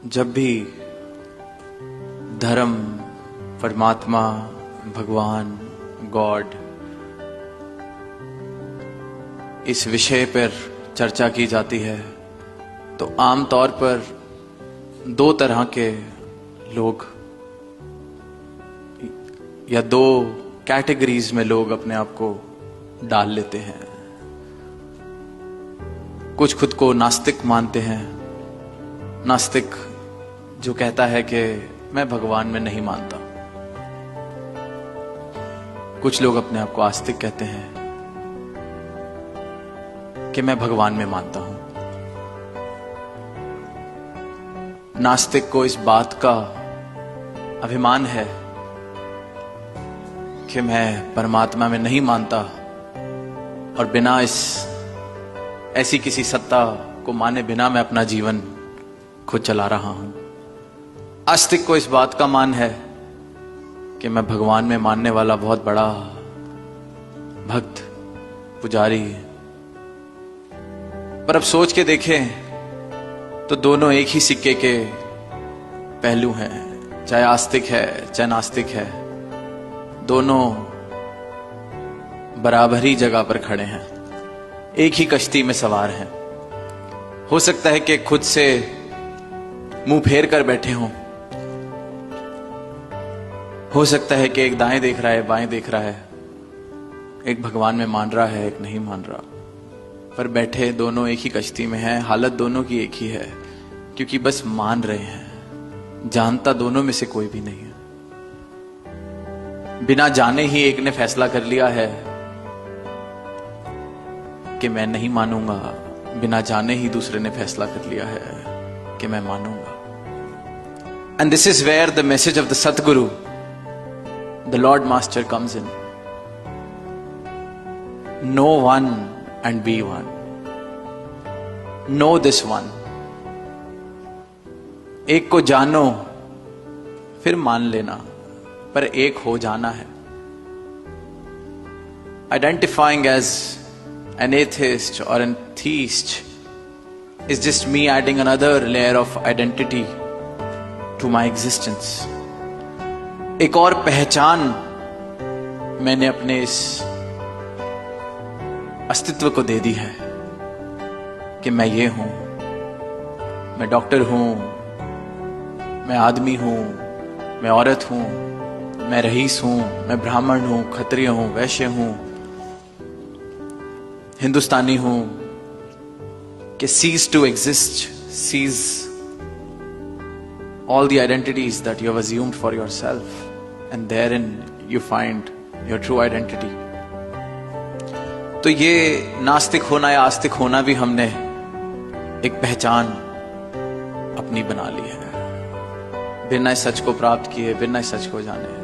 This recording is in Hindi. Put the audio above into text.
जब भी धर्म, परमात्मा, भगवान, गॉड इस विषय पर चर्चा की जाती है तो आमतौर पर दो तरह के लोग या दो कैटेगरीज में लोग अपने आप को डाल लेते हैं। कुछ खुद को नास्तिक मानते हैं, नास्तिक जो कहता है कि मैं भगवान में नहीं मानता। कुछ लोग अपने आप को आस्तिक कहते हैं कि मैं भगवान में मानता हूं। नास्तिक को इस बात का अभिमान है कि मैं परमात्मा में नहीं मानता और बिना ऐसी किसी सत्ता को माने बिना मैं अपना जीवन खुद चला रहा हूं। आस्तिक को इस बात का मान है कि मैं भगवान में मानने वाला बहुत बड़ा भक्त, पुजारी। पर अब सोच के देखें तो दोनों एक ही सिक्के के पहलू हैं। चाहे आस्तिक है चाहे नास्तिक है, दोनों बराबरी जगह पर खड़े हैं, एक ही कश्ती में सवार हैं। हो सकता है कि खुद से मुंह फेर कर बैठे हों, हो सकता है कि एक दाएं देख रहा है, बाएं देख रहा है, एक भगवान में मान रहा है, एक नहीं मान रहा, पर बैठे दोनों एक ही कश्ती में हैं। हालत दोनों की एक ही है, क्योंकि बस मान रहे हैं। जानता दोनों में से कोई भी नहीं है। बिना जाने ही एक ने फैसला कर लिया है कि मैं नहीं मानूंगा, बिना जाने ही दूसरे ने फैसला कर लिया है कि मैं मानूंगा। And this is where the message of the Satguru, the lord master comes in. Know one and be one. Know this one. एक को जानो फिर मान लेना, पर एक हो जाना है। Identifying as an atheist or an theist is just me adding another layer of identity to my existence. एक और पहचान मैंने अपने इस अस्तित्व को दे दी है कि मैं ये हूं, मैं डॉक्टर हूं, मैं आदमी हूं, मैं औरत हूं, मैं रईस हूं, मैं ब्राह्मण हूं, क्षत्रिय हूं, वैश्य हूं, हिंदुस्तानी हूं। कि cease to exist, cease all the identities that you have assumed for yourself, and therein you find your true identity. तो ये नास्तिक होना या आस्तिक होना भी हमने एक पहचान अपनी बना ली है, बिना इस सच को प्राप्त किए, बिना इस सच को जाने।